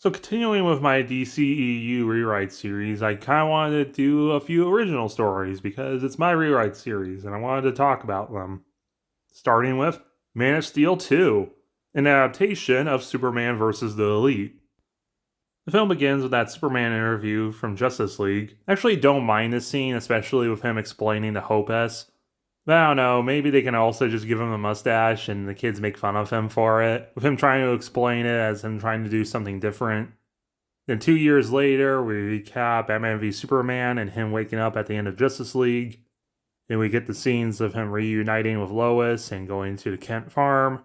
So continuing with my DCEU rewrite series, I kind of wanted to do a few original stories because it's my rewrite series and I wanted to talk about them. Starting with Man of Steel 2, an adaptation of Superman vs. the Elite. The film begins with that Superman interview from Justice League. I actually don't mind this scene, especially with him explaining the Hope S. But I don't know, maybe they can also just give him a mustache and the kids make fun of him for it, with him trying to explain it as him trying to do something different. Then 2 years later, we recap Batman v Superman and him waking up at the end of Justice League. Then we get the scenes of him reuniting with Lois and going to the Kent farm.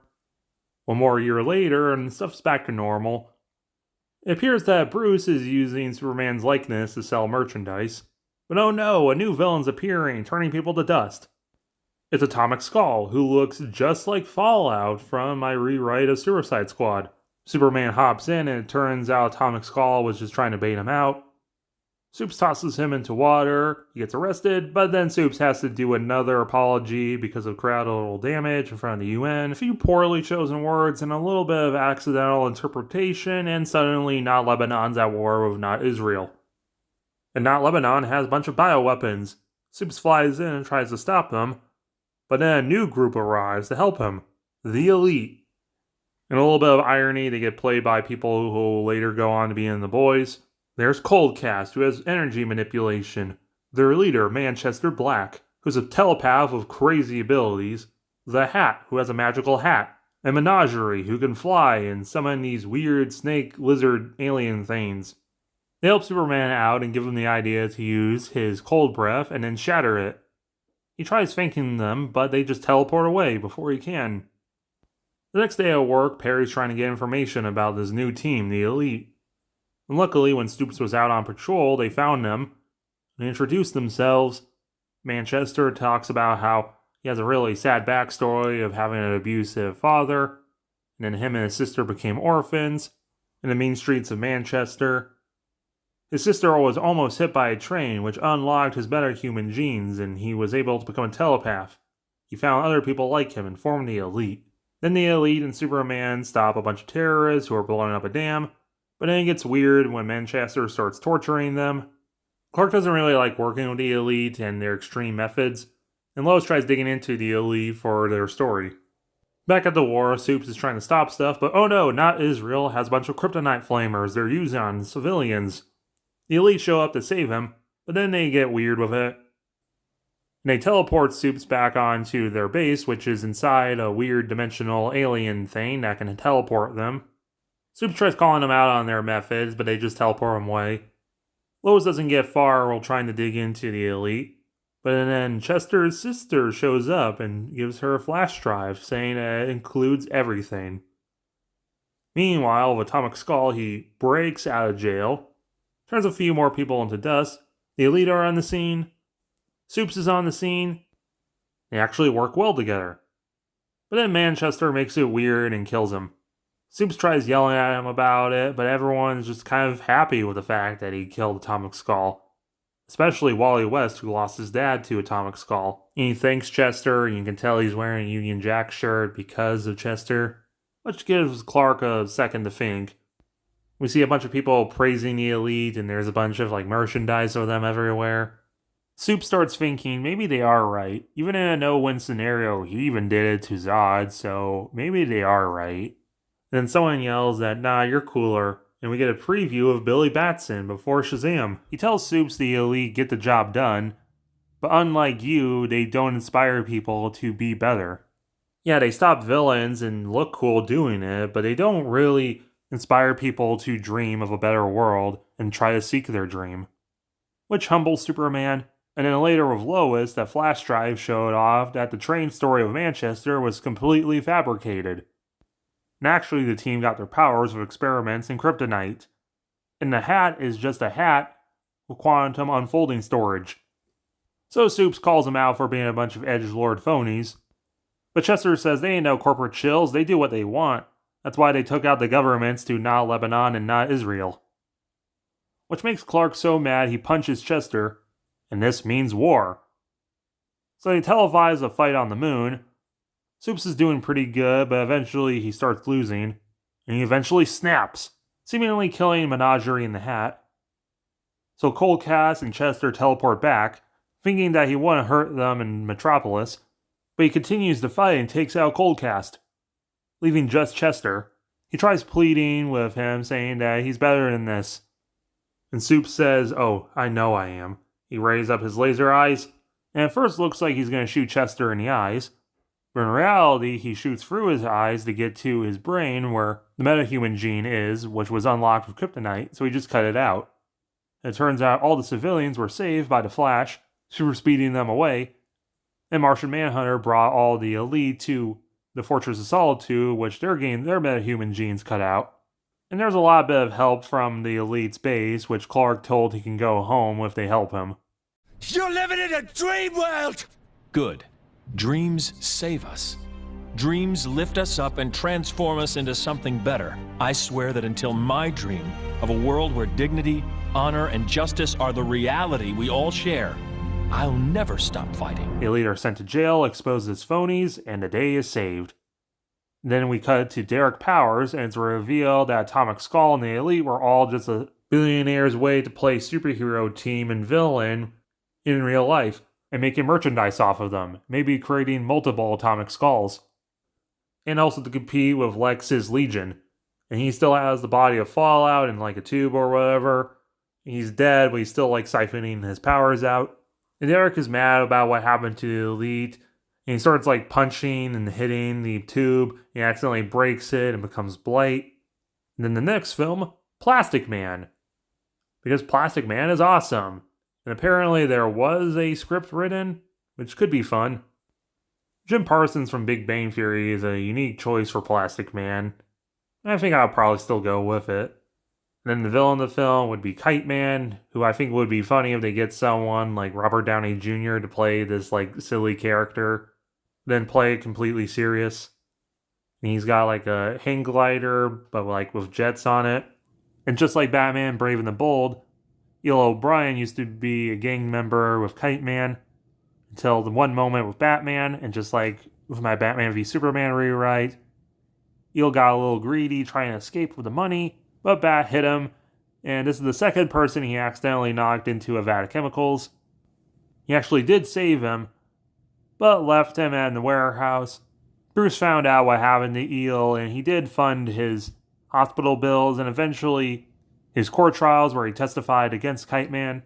One more year later, and stuff's back to normal. It appears that Bruce is using Superman's likeness to sell merchandise. But oh no, a new villain's appearing, turning people to dust. It's Atomic Skull, who looks just like Fallout from my rewrite of Suicide Squad. Superman hops in and it turns out Atomic Skull was just trying to bait him out. Supes tosses him into water, he gets arrested, but then Supes has to do another apology because of collateral damage in front of the UN, a few poorly chosen words, and a little bit of accidental interpretation, and suddenly Not Lebanon's at war with Not Israel. And Not Lebanon has a bunch of bioweapons. Supes flies in and tries to stop them, but then a new group arrives to help him, the Elite. And a little bit of irony, they get played by people who will later go on to be in The Boys. There's Coldcast, who has energy manipulation. Their leader, Manchester Black, who's a telepath with crazy abilities. The Hat, who has a magical hat. And Menagerie, who can fly and summon these weird snake, lizard, alien things. They help Superman out and give him the idea to use his cold breath and then shatter it. He tries thanking them, but they just teleport away before he can. The next day at work, Perry's trying to get information about this new team, the Elite. And luckily, when Stoops was out on patrol, they found them and introduced themselves. Manchester talks about how he has a really sad backstory of having an abusive father, and then him and his sister became orphans in the mean streets of Manchester. His sister was almost hit by a train, which unlocked his better human genes, and he was able to become a telepath. He found other people like him and formed the Elite. Then the Elite and Superman stop a bunch of terrorists who are blowing up a dam, but then it gets weird when Manchester starts torturing them. Clark doesn't really like working with the Elite and their extreme methods, and Lois tries digging into the Elite for their story. Back at the war, Supes is trying to stop stuff, but oh no, Not Israel has a bunch of kryptonite flamers they're using on civilians. The Elite show up to save him, but then they get weird with it. And they teleport Supes back onto their base, which is inside a weird dimensional alien thing that can teleport them. Supes tries calling them out on their methods, but they just teleport him away. Lois doesn't get far while trying to dig into the Elite, but then Chester's sister shows up and gives her a flash drive, saying it includes everything. Meanwhile, with Atomic Skull, he breaks out of jail, turns a few more people into dust. The Elite are on the scene. Supes is on the scene. They actually work well together. But then Manchester makes it weird and kills him. Supes tries yelling at him about it, but everyone's just kind of happy with the fact that he killed Atomic Skull. Especially Wally West, who lost his dad to Atomic Skull. And he thanks Chester, and you can tell he's wearing a Union Jack shirt because of Chester, which gives Clark a second to think. We see a bunch of people praising the Elite, and there's a bunch of merchandise of them everywhere. Soup starts thinking maybe they are right. Even in a no-win scenario, he even did it to Zod, so maybe they are right. Then someone yells that, nah, you're cooler, and we get a preview of Billy Batson before Shazam. He tells Soups the Elite get the job done, but unlike you, they don't inspire people to be better. Yeah, they stop villains and look cool doing it, but they don't really inspire people to dream of a better world and try to seek their dream. Which humbles Superman. And then later with Lois, that flash drive showed off that the train story of Manchester was completely fabricated. And actually the team got their powers with experiments in kryptonite. And the hat is just a hat with quantum unfolding storage. So Soups calls them out for being a bunch of edgelord phonies. But Chester says they ain't no corporate shills, they do what they want. That's why they took out the governments to Not Lebanon and Not Israel. Which makes Clark so mad he punches Chester, and this means war. So they televise a fight on the moon. Soups is doing pretty good, but eventually he starts losing, and he eventually snaps. seemingly killing Menagerie in the Hat. So Coldcast and Chester teleport back, thinking that he wouldn't hurt them in Metropolis, but he continues to fight and takes out Coldcast, leaving just Chester. He tries pleading with him, saying that he's better than this. And Soup says, "Oh, I know I am." He raises up his laser eyes, and at first looks like he's going to shoot Chester in the eyes, but in reality, he shoots through his eyes to get to his brain where the metahuman gene is, which was unlocked with kryptonite, so he just cut it out. It turns out all the civilians were saved by the Flash, super speeding them away, and Martian Manhunter brought all the elite to the Fortress of Solitude, which they're getting their metahuman genes cut out. And there's a lot bit of help from the elite's base, which Clark told he can go home if they help him. You're living in a dream world! Good. Dreams save us. Dreams lift us up and transform us into something better. I swear that until my dream of a world where dignity, honor, and justice are the reality we all share, I'll never stop fighting. The elite are sent to jail, exposed as phonies, and the day is saved. Then we cut to Derek Powers, and it's revealed that Atomic Skull and the elite were all just a billionaire's way to play superhero team and villain in real life, and making merchandise off of them, maybe creating multiple Atomic Skulls. And also to compete with Lex's Legion. And he still has the body of Fallout in like a tube or whatever. He's dead, but he's still like siphoning his powers out. And Derek is mad about what happened to the elite. And he starts like punching and hitting the tube. He accidentally breaks it and becomes Blight. And then the next film, Plastic Man. Because Plastic Man is awesome. And apparently there was a script written, which could be fun. Jim Parsons from Big Bang Theory is a unique choice for Plastic Man. I think I'll probably still go with it. And then the villain of the film would be Kite Man, who I think would be funny if they get someone like Robert Downey Jr. to play this like silly character, then play it completely serious. And he's got like a hang glider, but like with jets on it. And just like Batman Brave and the Bold, Eel O'Brien used to be a gang member with Kite Man until the one moment with Batman, and just like with my Batman v Superman rewrite, Eel got a little greedy trying to escape with the money, but Bat hit him, and this is the second person he accidentally knocked into a vat of chemicals. He actually did save him, but left him in the warehouse. Bruce found out what happened to Eel, and he did fund his hospital bills and eventually his court trials where he testified against Kite Man.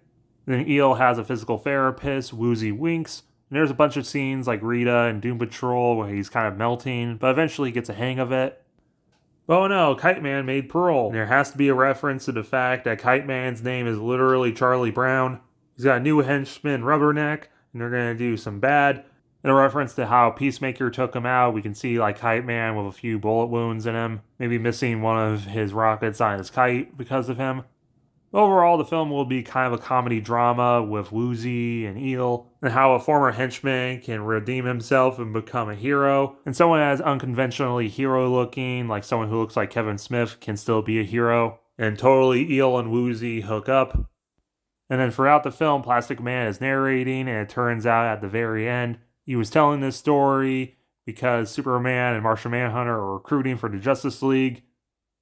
Then Eel has a physical therapist, Woozy Winks, and there's a bunch of scenes like Rita and Doom Patrol where he's kind of melting, but eventually he gets a hang of it. But oh no, Kite Man made parole. And there has to be a reference to the fact that Kite Man's name is literally Charlie Brown. He's got a new henchman, Rubberneck, and they're going to do some bad. And a reference to how Peacemaker took him out. We can see like Kite Man with a few bullet wounds in him, maybe missing one of his rockets on his kite because of him. Overall, the film will be kind of a comedy drama with Woozy and Eel, and how a former henchman can redeem himself and become a hero, and someone as unconventionally hero-looking, like someone who looks like Kevin Smith, can still be a hero, and totally Eel and Woozy hook up. And then throughout the film, Plastic Man is narrating, and it turns out at the very end, he was telling this story because Superman and Martian Manhunter are recruiting for the Justice League.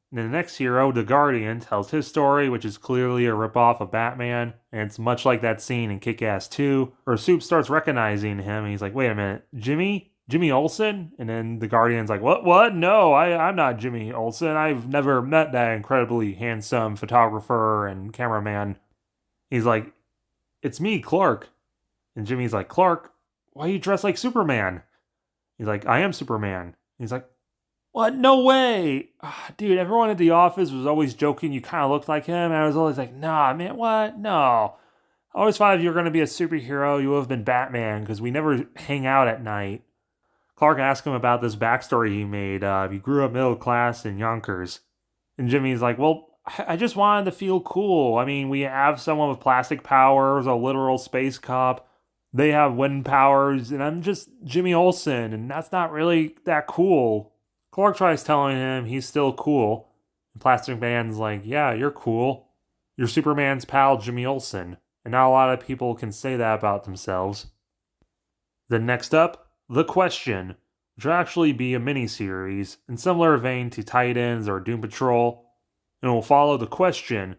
And then the next hero, the Guardian, tells his story, which is clearly a ripoff of Batman, and it's much like that scene in Kick-Ass 2, where Soup starts recognizing him, and he's like, wait a minute, Jimmy Olsen? And then the Guardian's like, what? No, I'm not Jimmy Olsen. I've never met that incredibly handsome photographer and cameraman. He's like, it's me, Clark. And Jimmy's like, Clark, why are you dressed like Superman? He's like, I am Superman. He's like, what? No way! Dude, everyone at the office was always joking you kind of looked like him, and I was always like, nah, man, what? No. I always thought if you were going to be a superhero, you would have been Batman, because we never hang out at night. Clark asked him about this backstory he made. He grew up middle class in Yonkers. And Jimmy's like, well, I just wanted to feel cool. I mean, we have someone with plastic powers, a literal space cop. They have wind powers, and I'm just Jimmy Olsen, and that's not really that cool. Clark tries telling him he's still cool. And Plastic Man's like, yeah, you're cool. You're Superman's pal, Jimmy Olsen. And not a lot of people can say that about themselves. Then next up, The Question, which will actually be a miniseries, in similar vein to Titans or Doom Patrol. And we'll follow the question.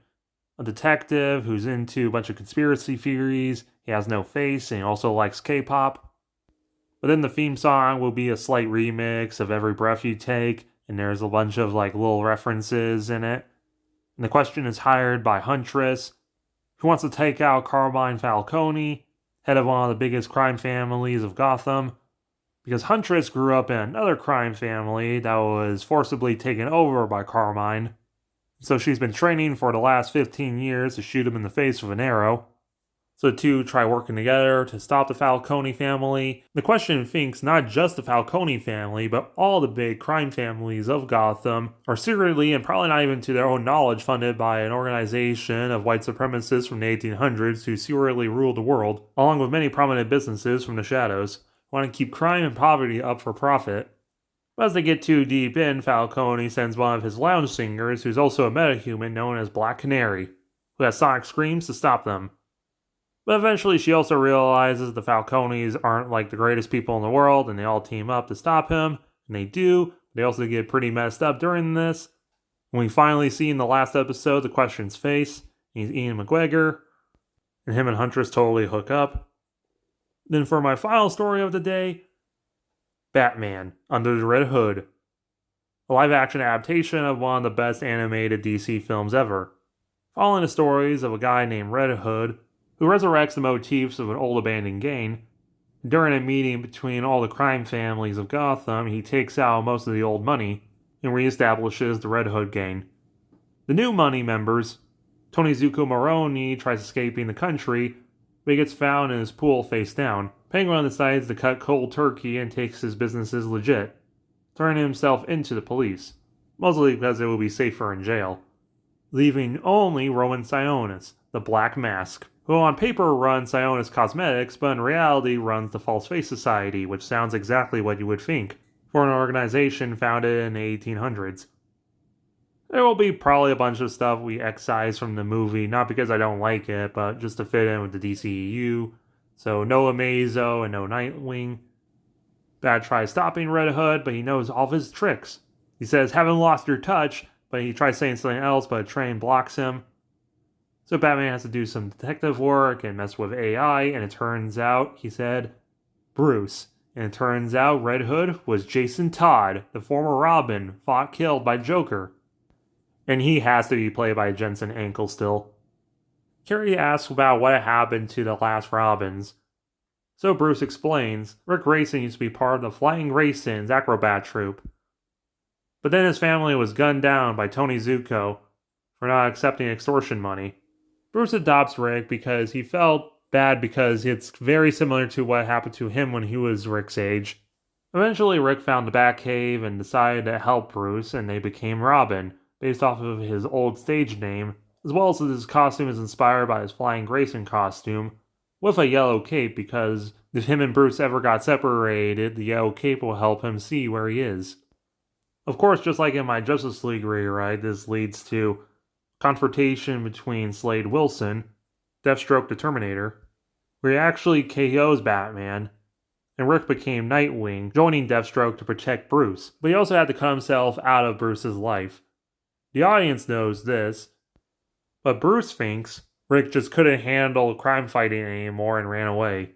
A detective who's into a bunch of conspiracy theories, he has no face, and he also likes K-pop. But then the theme song will be a slight remix of Every Breath You Take, and there's a bunch of little references in it. And the question is hired by Huntress, who wants to take out Carmine Falcone, head of one of the biggest crime families of Gotham, because Huntress grew up in another crime family that was forcibly taken over by Carmine. So she's been training for the last 15 years to shoot him in the face with an arrow. So the two try working together to stop the Falcone family. The question thinks not just the Falcone family, but all the big crime families of Gotham are secretly, and probably not even to their own knowledge, funded by an organization of white supremacists from the 1800s who secretly ruled the world, along with many prominent businesses from the shadows, who want to keep crime and poverty up for profit. But as they get too deep in, Falcone sends one of his lounge singers, who's also a metahuman known as Black Canary, who has sonic screams to stop them. But eventually she also realizes the Falcones aren't the greatest people in the world, and they all team up to stop him, and they do. They also get pretty messed up during this. When we finally see in the last episode the question's face, he's Ian McGregor, and him and Huntress totally hook up. Then for my final story of the day, Batman, Under the Red Hood. A live-action adaptation of one of the best animated DC films ever. Following the stories of a guy named Red Hood, who resurrects the motifs of an old abandoned gang. During a meeting between all the crime families of Gotham, he takes out most of the old money and reestablishes the Red Hood gang. The new money members, Tony Zuko Maroni, tries escaping the country, but he gets found in his pool face down. Penguin decides to cut cold turkey and takes his businesses legit, turning himself into the police, mostly because it will be safer in jail, leaving only Roman Sionis, the Black Mask, who on paper runs Sionis Cosmetics, but in reality runs the False Face Society, which sounds exactly what you would think for an organization founded in the 1800s. There will be probably a bunch of stuff we excise from the movie, not because I don't like it, but just to fit in with the DCEU. So no Amazo and no Nightwing. Bat tries stopping Red Hood, but he knows all of his tricks. He says, "Haven't lost your touch," but he tries saying something else, but a train blocks him. So Batman has to do some detective work and mess with AI, and it turns out he said, Bruce. And it turns out Red Hood was Jason Todd, the former Robin, killed by Joker. And he has to be played by Jensen Ackles still. Carrie asks about what happened to the last Robins. So Bruce explains, Rick Grayson used to be part of the Flying Graysons acrobat troupe. But then his family was gunned down by Tony Zuko for not accepting extortion money. Bruce adopts Rick because he felt bad because it's very similar to what happened to him when he was Rick's age. Eventually Rick found the Batcave and decided to help Bruce, and they became Robin, based off of his old stage name, as well as his costume is inspired by his Flying Grayson costume, with a yellow cape because if him and Bruce ever got separated, the yellow cape will help him see where he is. Of course, just like in my Justice League rewrite, this leads to confrontation between Slade Wilson, Deathstroke the Terminator, where he actually KOs Batman, and Rick became Nightwing, joining Deathstroke to protect Bruce, but he also had to cut himself out of Bruce's life. The audience knows this, but Bruce thinks Rick just couldn't handle crime fighting anymore and ran away.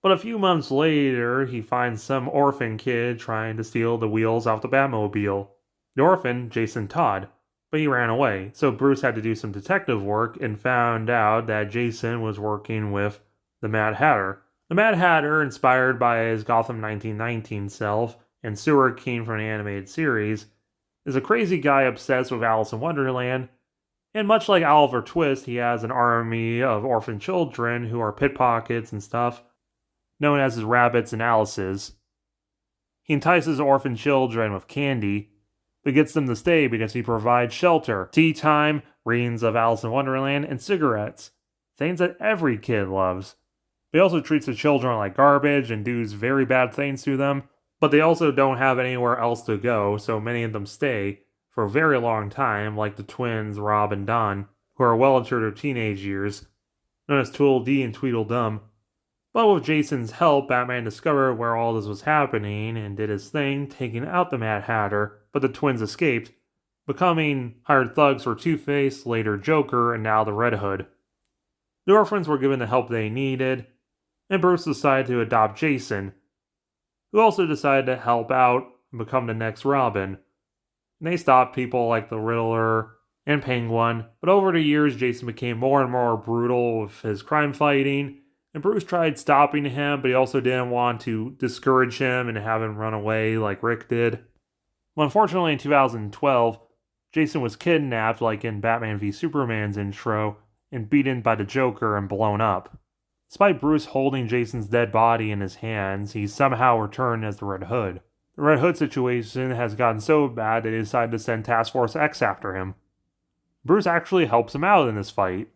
But a few months later, he finds some orphan kid trying to steal the wheels off the Batmobile. The orphan, Jason Todd, but he ran away, so Bruce had to do some detective work and found out that Jason was working with the Mad Hatter. The Mad Hatter, inspired by his Gotham 1919 self and Sewer King from the animated series, is a crazy guy obsessed with Alice in Wonderland, and much like Oliver Twist, he has an army of orphan children who are pickpockets and stuff, known as his rabbits and Alices. He entices orphan children with candy, but gets them to stay because he provides shelter, tea time, readings of Alice in Wonderland, and cigarettes. Things that every kid loves. He also treats the children like garbage and does very bad things to them, but they also don't have anywhere else to go, so many of them stay for a very long time, like the twins Rob and Don, who are well into their teenage years, known as Tweedledee and Tweedledum. But with Jason's help, Batman discovered where all this was happening and did his thing, taking out the Mad Hatter, but the twins escaped, becoming hired thugs for Two-Face, later Joker, and now the Red Hood. The orphans were given the help they needed, and Bruce decided to adopt Jason, who also decided to help out and become the next Robin. And they stopped people like the Riddler and Penguin, but over the years Jason became more and more brutal with his crime fighting, and Bruce tried stopping him, but he also didn't want to discourage him and have him run away like Rick did. Well, unfortunately, in 2012, Jason was kidnapped, like in Batman v Superman's intro, and beaten by the Joker and blown up. Despite Bruce holding Jason's dead body in his hands, he somehow returned as the Red Hood. The Red Hood situation has gotten so bad they decided to send Task Force X after him. Bruce actually helps him out in this fight.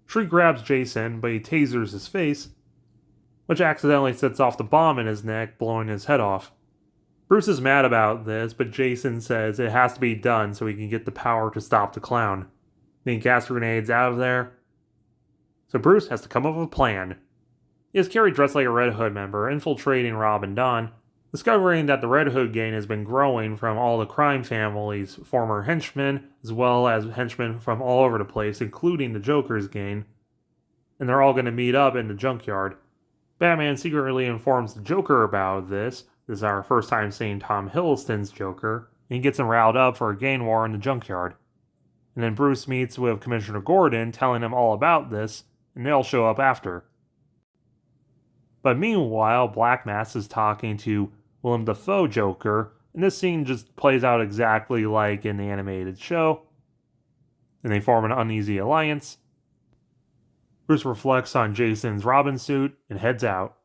Shriek grabs Jason, but he tasers his face, which accidentally sets off the bomb in his neck, blowing his head off. Bruce is mad about this, but Jason says it has to be done so he can get the power to stop the clown. Then he casts grenades out of there. So Bruce has to come up with a plan. He has Carrie dressed like a Red Hood member, infiltrating Rob and Don, discovering that the Red Hood gang has been growing from all the crime family's former henchmen, as well as henchmen from all over the place, including the Joker's gang, and they're all going to meet up in the junkyard. Batman secretly informs the Joker about this. This is our first time seeing Tom Hiddleston's Joker, and he gets him riled up for a gang war in the junkyard. And then Bruce meets with Commissioner Gordon, telling him all about this, and they'll show up after. But meanwhile, Black Mask is talking to Willem Dafoe Joker, and this scene just plays out exactly like in the animated show, and they form an uneasy alliance. Bruce reflects on Jason's Robin suit and heads out.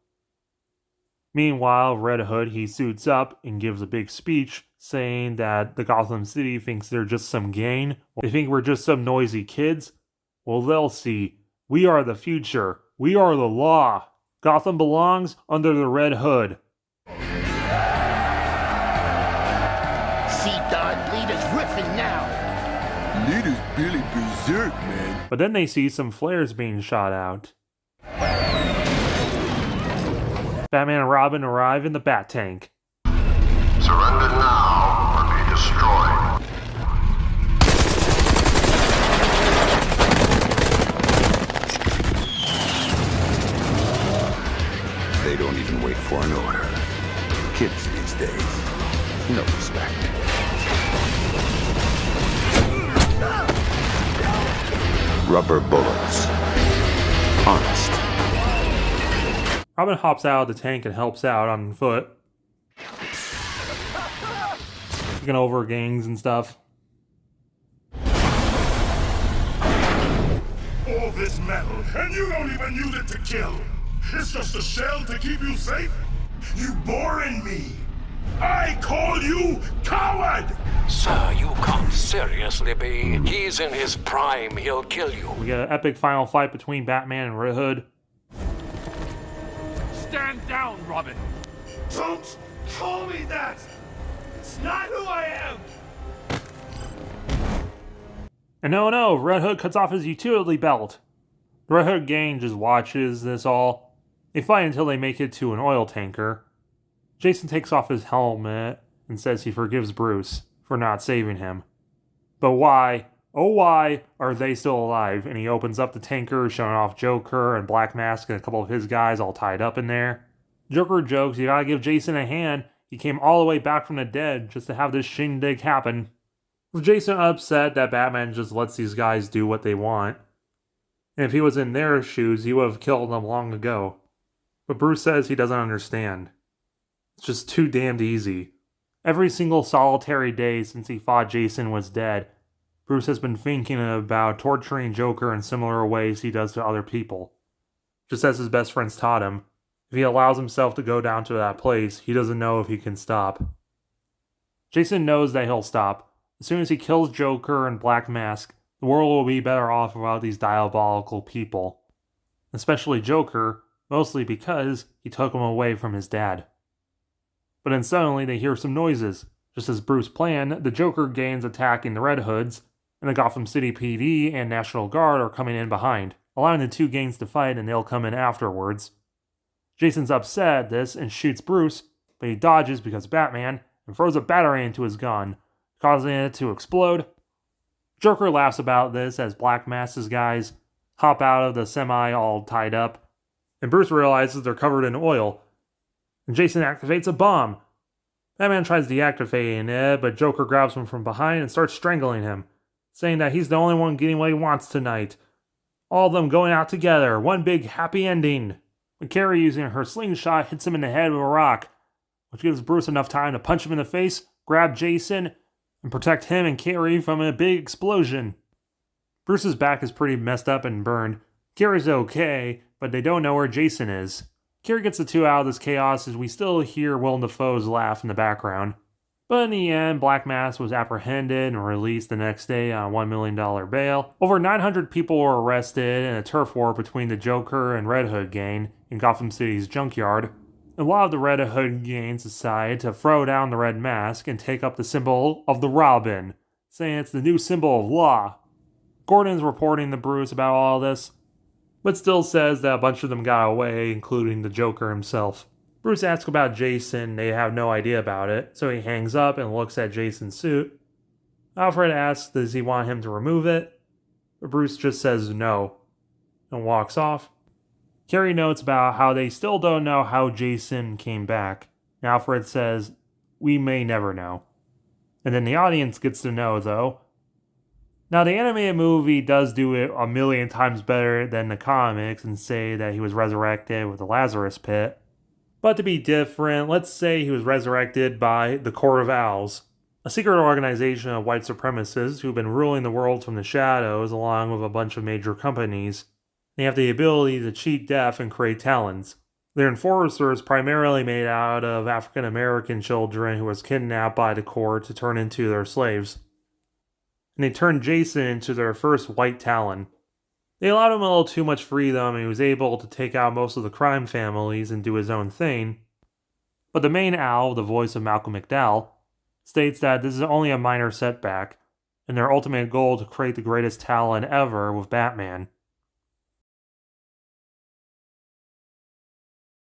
Meanwhile, Red Hood, he suits up and gives a big speech saying that the Gotham City thinks they're just some gang. They think we're just some noisy kids. Well, they'll see. We are the future. We are the law. Gotham belongs under the Red Hood. See, Don, leader's riffing now. Leader's Billy Berserk, man. But then they see some flares being shot out. Batman and Robin arrive in the Bat Tank. Surrender now or be destroyed. They don't even wait for an order. Kids these days, no respect. Rubber bullets. Honest. Robin hops out of the tank and helps out on foot. Taking over gangs and stuff. All this metal, and you don't even use it to kill. It's just a shell to keep you safe. You boring me. I call you coward! Sir, you can't seriously be. He's in his prime. He'll kill you. We get an epic final fight between Batman and Red Hood. Stand down, Robin. Don't call me that. It's not who I am. And no, Red Hood cuts off his utility belt. The Red Hood gang just watches this all. They fight until they make it to an oil tanker. Jason takes off his helmet and says he forgives Bruce for not saving him. But why, oh why, are they still alive? And he opens up the tanker, showing off Joker and Black Mask and a couple of his guys all tied up in there. Joker jokes, you gotta give Jason a hand. He came all the way back from the dead just to have this shindig happen. With Jason upset that Batman just lets these guys do what they want. And if he was in their shoes, he would have killed them long ago. But Bruce says he doesn't understand. It's just too damned easy. Every single solitary day since he thought Jason was dead, Bruce has been thinking about torturing Joker in similar ways he does to other people. Just as his best friends taught him, if he allows himself to go down to that place, he doesn't know if he can stop. Jason knows that he'll stop. As soon as he kills Joker and Black Mask, the world will be better off without these diabolical people. Especially Joker, mostly because he took him away from his dad. But then suddenly they hear some noises. Just as Bruce planned, the Joker gang's attacking the Red Hoods, and the Gotham City PD and National Guard are coming in behind, allowing the two gangs to fight, and they'll come in afterwards. Jason's upset at this and shoots Bruce, but he dodges because Batman and throws a battery into his gun, causing it to explode. Joker laughs about this as Black Mask's guys hop out of the semi all tied up, and Bruce realizes they're covered in oil, and Jason activates a bomb. Batman tries deactivating it, but Joker grabs him from behind and starts strangling him, saying that he's the only one getting what he wants tonight. All of them going out together, one big happy ending. When Carrie, using her slingshot, hits him in the head with a rock, which gives Bruce enough time to punch him in the face, grab Jason, and protect him and Carrie from a big explosion. Bruce's back is pretty messed up and burned. Carrie's okay, but they don't know where Jason is. Carrie gets the two out of this chaos as we still hear Willem Dafoe's laugh in the background. But in the end, Black Mask was apprehended and released the next day on a $1 million bail. Over 900 people were arrested in a turf war between the Joker and Red Hood gang in Gotham City's junkyard. A lot of the Red Hood gangs decided to throw down the red mask and take up the symbol of the Robin, saying it's the new symbol of law. Gordon's reporting to Bruce about all this, but still says that a bunch of them got away, including the Joker himself. Bruce asks about Jason, they have no idea about it, so he hangs up and looks at Jason's suit. Alfred asks does he want him to remove it, but Bruce just says no, and walks off. Carrie notes about how they still don't know how Jason came back. Alfred says, we may never know. And then the audience gets to know, though. Now, the animated movie does do it a million times better than the comics and say that he was resurrected with the Lazarus Pit. But to be different, let's say he was resurrected by the Court of Owls, a secret organization of white supremacists who've been ruling the world from the shadows along with a bunch of major companies. They have the ability to cheat death and create talons. Their enforcers primarily made out of African American children who was kidnapped by the court to turn into their slaves. And they turned Jason into their first white Talon. They allowed him a little too much freedom and he was able to take out most of the crime families and do his own thing. But the main owl, the voice of Malcolm McDowell, states that this is only a minor setback, and their ultimate goal to create the greatest Talon ever with Batman.